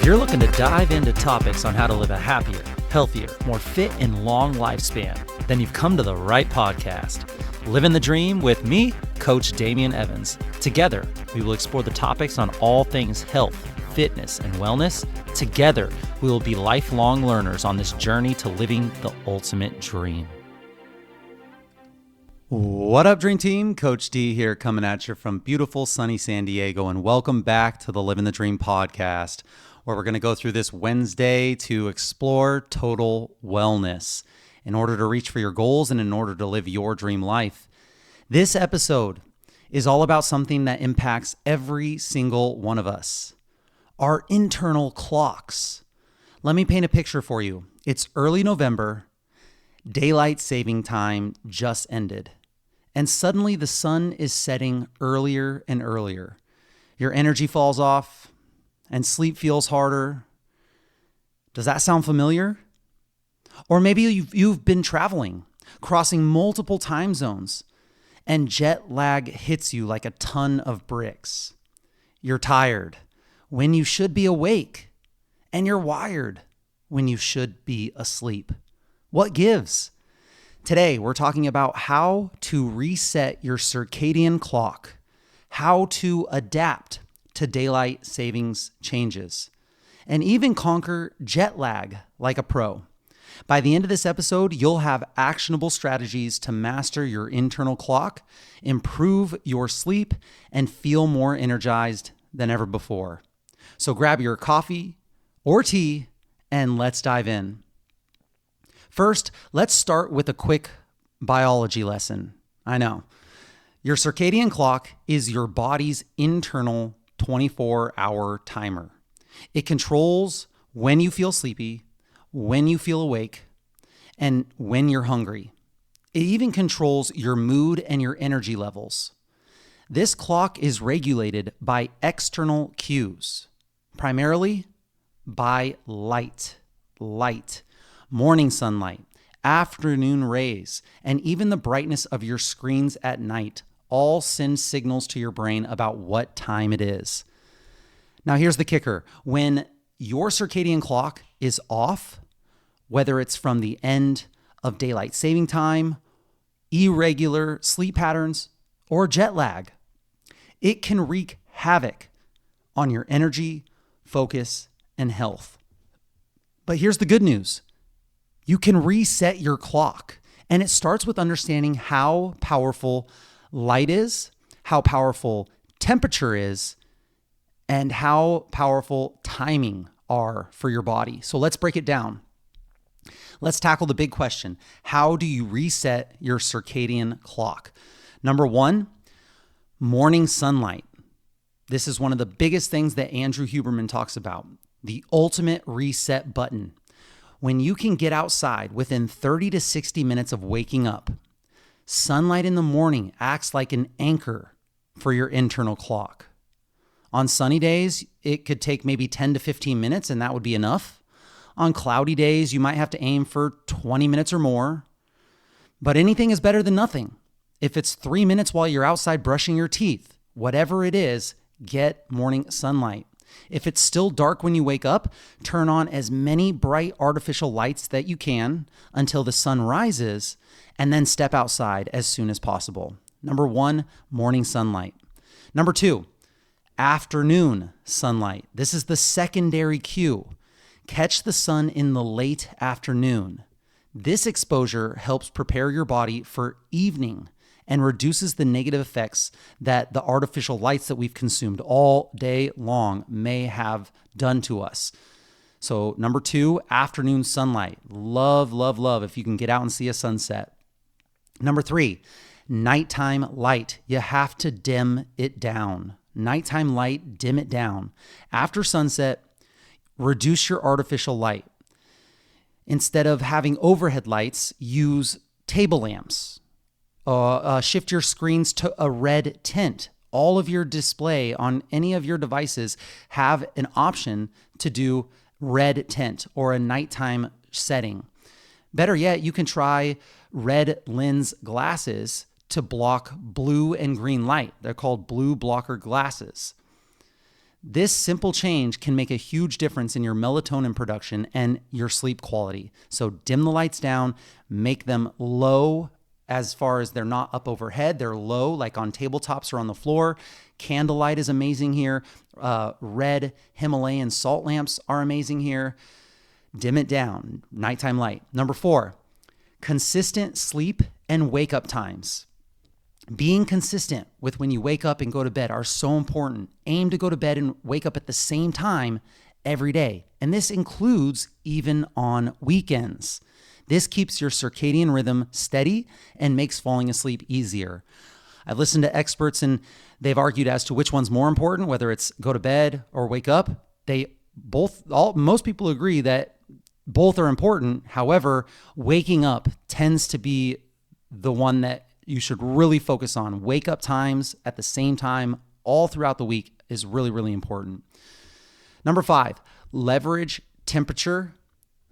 you're looking to dive into topics on how to live a happier, healthier, more fit, and long lifespan, then you've come to the right podcast. Livin the Dream with me, Coach Damian Evans. Together, we will explore the topics on all things health, fitness, and wellness. Together, we will be lifelong learners on this journey to living the ultimate dream. What up, Dream Team? Coach D here, coming at you from beautiful sunny San Diego, and welcome back to the Livin the Dream podcast, where we're going to go through this Wednesday to explore total wellness in order to reach for your goals and in order to live your dream life. This episode is all about something that impacts every single one of us, our internal clocks. Let me paint a picture for you. It's early November, daylight saving time just ended, and suddenly the sun is setting earlier and earlier. Your energy falls off and sleep feels harder. Does that sound familiar? Or maybe you've been traveling, crossing multiple time zones, and jet lag hits you like a ton of bricks. You're tired when you should be awake, and you're wired when you should be asleep. What gives? Today, we're talking about how to reset your circadian clock, how to adapt to daylight savings changes, and even conquer jet lag like a pro. By the end of this episode, you'll have actionable strategies to master your internal clock, improve your sleep, and feel more energized than ever before. So grab your coffee or tea and let's dive in. First, let's start with a quick biology lesson. I know. Your circadian clock is your body's internal 24-hour timer. It controls when you feel sleepy, when you feel awake, and when you're hungry. It even controls your mood and your energy levels. This clock is regulated by external cues, primarily by light, morning sunlight, afternoon rays, and even the brightness of your screens at night all send signals to your brain about what time it is. Now, here's the kicker. When your circadian clock is off, whether it's from the end of daylight saving time, irregular sleep patterns, or jet lag, it can wreak havoc on your energy, focus, and health. But here's the good news. You can reset your clock, and it starts with understanding how powerful light is, how powerful temperature is, and how powerful timing are for your body. So let's break it down. Let's tackle the big question. How do you reset your circadian clock? Number one, morning sunlight. This is one of the biggest things that Andrew Huberman talks about, the ultimate reset button. When you can get outside within 30 to 60 minutes of waking up, sunlight in the morning acts like an anchor for your internal clock. On sunny days, it could take maybe 10 to 15 minutes, and that would be enough. On cloudy days, you might have to aim for 20 minutes or more. But anything is better than nothing. If it's 3 minutes while you're outside brushing your teeth, whatever it is, get morning sunlight. If it's still dark when you wake up, turn on as many bright artificial lights that you can until the sun rises, and then step outside as soon as possible. Number one, morning sunlight. Number two, afternoon sunlight. This is the secondary cue. Catch the sun in the late afternoon. This exposure helps prepare your body for evening and reduces the negative effects that the artificial lights that we've consumed all day long may have done to us. So number two, afternoon sunlight. Love, love, love if you can get out and see a sunset. Number three, nighttime light. You have to dim it down. Nighttime light, dim it down. After sunset, reduce your artificial light. Instead of having overhead lights, use table lamps. Shift your screens to a red tint. All of your display on any of your devices have an option to do red tint or a nighttime setting. Better yet, you can try red lens glasses to block blue and green light. They're called blue blocker glasses. This simple change can make a huge difference in your melatonin production and your sleep quality. So dim the lights down, make them low as far as they're not up overhead. They're low, like on tabletops or on the floor. Candlelight is amazing here. Red Himalayan salt lamps are amazing here. Dim it down, nighttime light. Number 4, consistent sleep and wake up times. Being consistent with when you wake up and go to bed are so important. Aim to go to bed and wake up at the same time every day. And this includes even on weekends. This keeps your circadian rhythm steady and makes falling asleep easier. I've listened to experts and they've argued as to which one's more important, whether it's go to bed or wake up. Most people agree that both are important. However, waking up tends to be the one that you should really focus on. Wake up times at the same time all throughout the week is really, really important. Number 5, leverage temperature,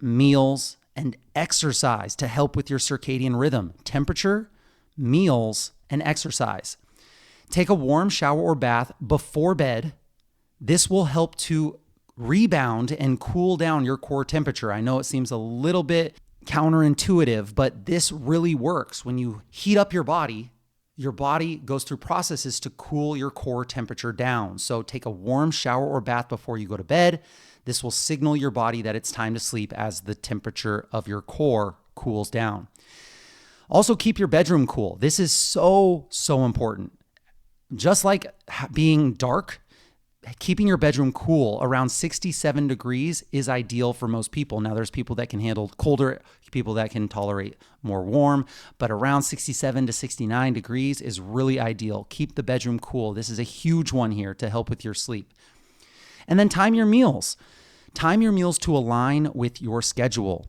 meals, and exercise to help with your circadian rhythm. Temperature, meals, and exercise. Take a warm shower or bath before bed. This will help to rebound and cool down your core temperature. I know it seems a little bit counterintuitive, but this really works. When you heat up your body goes through processes to cool your core temperature down. So take a warm shower or bath before you go to bed. This will signal your body that it's time to sleep as the temperature of your core cools down. Also, keep your bedroom cool. This is so, so important. Just like being dark, keeping your bedroom cool around 67 degrees is ideal for most people. Now, there's people that can handle colder, people that can tolerate more warm, but around 67 to 69 degrees is really ideal. Keep the bedroom cool. This is a huge one here to help with your sleep. And then time your meals. Time your meals to align with your schedule.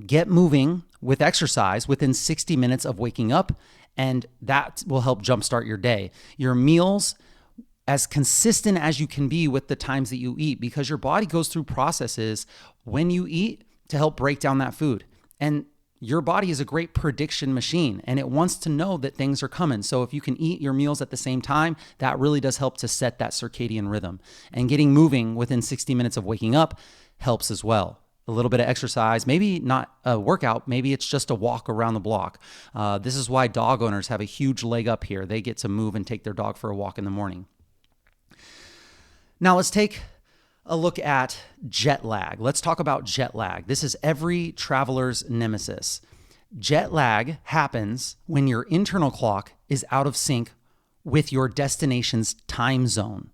Get moving with exercise within 60 minutes of waking up, and that will help jumpstart your day. Your meals as consistent as you can be with the times that you eat, because your body goes through processes when you eat to help break down that food. And your body is a great prediction machine and it wants to know that things are coming. So if you can eat your meals at the same time, that really does help to set that circadian rhythm. And getting moving within 60 minutes of waking up helps as well. A little bit of exercise, maybe not a workout, maybe it's just a walk around the block. This is why dog owners have a huge leg up here. They get to move and take their dog for a walk in the morning. Now let's take a look at jet lag. Let's talk about jet lag. This is every traveler's nemesis. Jet lag happens when your internal clock is out of sync with your destination's time zone.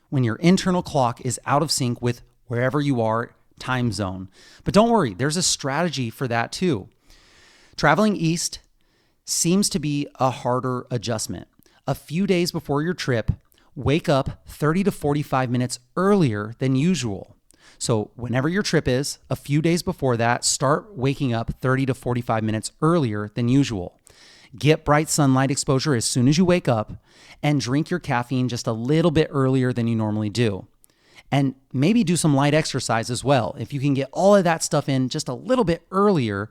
When your internal clock is out of sync with wherever you are, time zone. But don't worry, there's a strategy for that too. Traveling east seems to be a harder adjustment. A few days before your trip, wake up 30 to 45 minutes earlier than usual. So whenever your trip is, a few days before that, start waking up 30 to 45 minutes earlier than usual. Get bright sunlight exposure as soon as you wake up and drink your caffeine just a little bit earlier than you normally do. And maybe do some light exercise as well. If you can get all of that stuff in just a little bit earlier,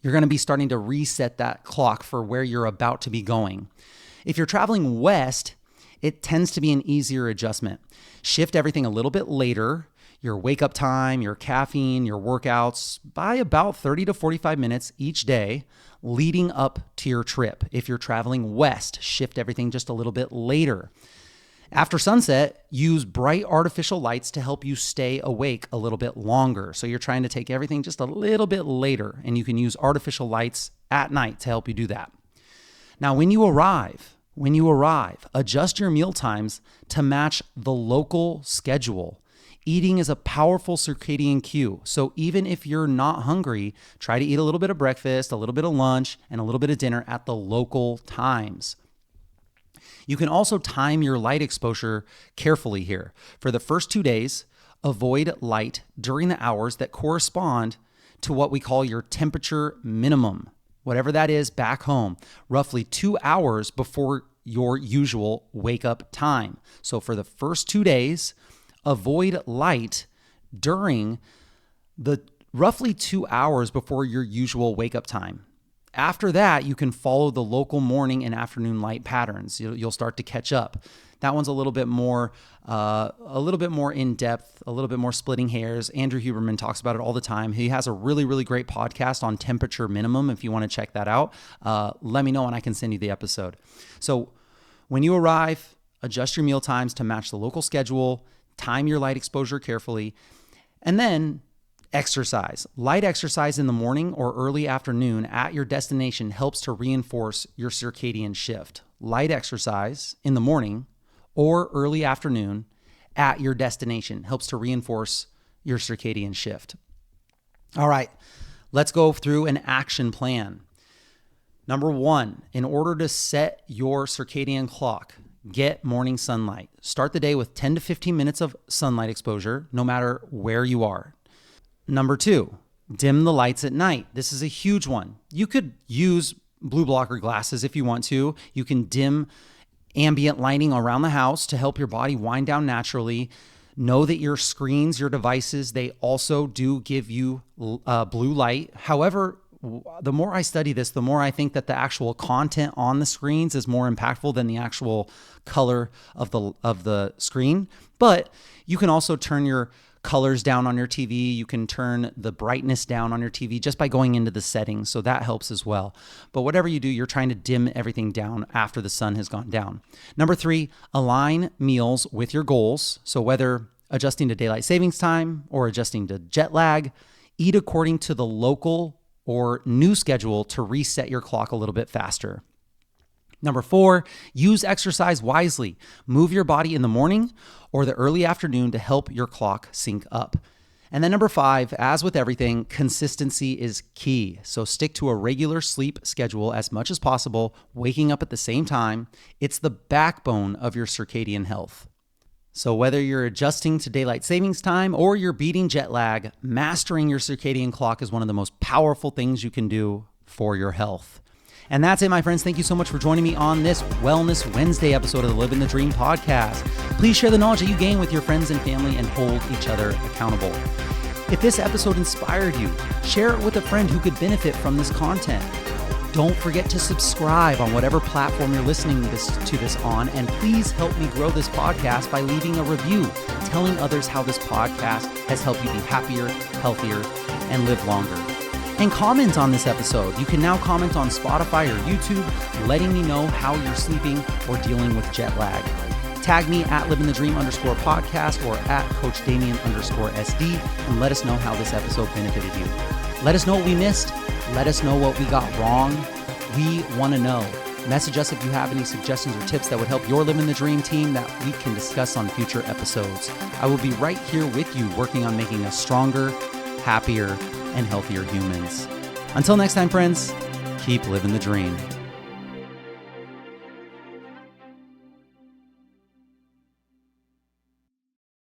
you're going to be starting to reset that clock for where you're about to be going. If you're traveling west, it tends to be an easier adjustment. Shift everything a little bit later, your wake up time, your caffeine, your workouts, by about 30 to 45 minutes each day leading up to your trip. If you're traveling west, shift everything just a little bit later. After sunset, use bright artificial lights to help you stay awake a little bit longer. So you're trying to take everything just a little bit later, and you can use artificial lights at night to help you do that. Now, when you arrive, adjust your meal times to match the local schedule. Eating is a powerful circadian cue. So even if you're not hungry, try to eat a little bit of breakfast, a little bit of lunch, and a little bit of dinner at the local times. You can also time your light exposure carefully here. For the first 2 days, avoid light during the hours that correspond to what we call your temperature minimum, whatever that is back home, roughly 2 hours before your usual wake up time. So for the first 2 days, avoid light during the roughly 2 hours before your usual wake up time. After that, you can follow the local morning and afternoon light patterns. You'll start to catch up. That one's a little bit more in depth, a little bit more splitting hairs. Andrew Huberman talks about it all the time. He has a really, really great podcast on temperature minimum. If you want to check that out, let me know and I can send you the episode. So when you arrive, adjust your meal times to match the local schedule, time your light exposure carefully, and then exercise. Light exercise in the morning or early afternoon at your destination helps to reinforce your circadian shift. Light exercise in the morning or early afternoon at your destination helps to reinforce your circadian shift. All right, let's go through an action plan. Number 1, in order to set your circadian clock, get morning sunlight. Start the day with 10 to 15 minutes of sunlight exposure, no matter where you are. Number 2, dim the lights at night. This is a huge one. You could use blue blocker glasses if you want to. You can dim ambient lighting around the house to help your body wind down naturally. Know that your screens, your devices, they also do give you blue light. However, the more I study this, the more I think that the actual content on the screens is more impactful than the actual color of the screen. But you can also turn your colors down on your TV. You can turn the brightness down on your TV just by going into the settings. So that helps as well. But whatever you do, you're trying to dim everything down after the sun has gone down. Number 3, align meals with your goals. So whether adjusting to daylight savings time or adjusting to jet lag, eat according to the local or new schedule to reset your clock a little bit faster. Number 4, use exercise wisely. Move your body in the morning or the early afternoon to help your clock sync up. And then number 5, as with everything, consistency is key. So stick to a regular sleep schedule as much as possible, waking up at the same time. It's the backbone of your circadian health. So whether you're adjusting to daylight savings time or you're beating jet lag, mastering your circadian clock is one of the most powerful things you can do for your health. And that's it, my friends. Thank you so much for joining me on this Wellness Wednesday episode of the Livin the Dream podcast. Please share the knowledge that you gain with your friends and family and hold each other accountable. If this episode inspired you, share it with a friend who could benefit from this content. Don't forget to subscribe on whatever platform you're listening to this on, and please help me grow this podcast by leaving a review, telling others how this podcast has helped you be happier, healthier, and live longer. And comment on this episode. You can now comment on Spotify or YouTube, letting me know how you're sleeping or dealing with jet lag. Tag me at livingthedream_podcast or at coachdamian_SD and let us know how this episode benefited you. Let us know what we missed. Let us know what we got wrong. We want to know. Message us if you have any suggestions or tips that would help your Livin the Dream team that we can discuss on future episodes. I will be right here with you working on making us stronger, happier, and healthier humans. Until next time, friends, keep living the dream.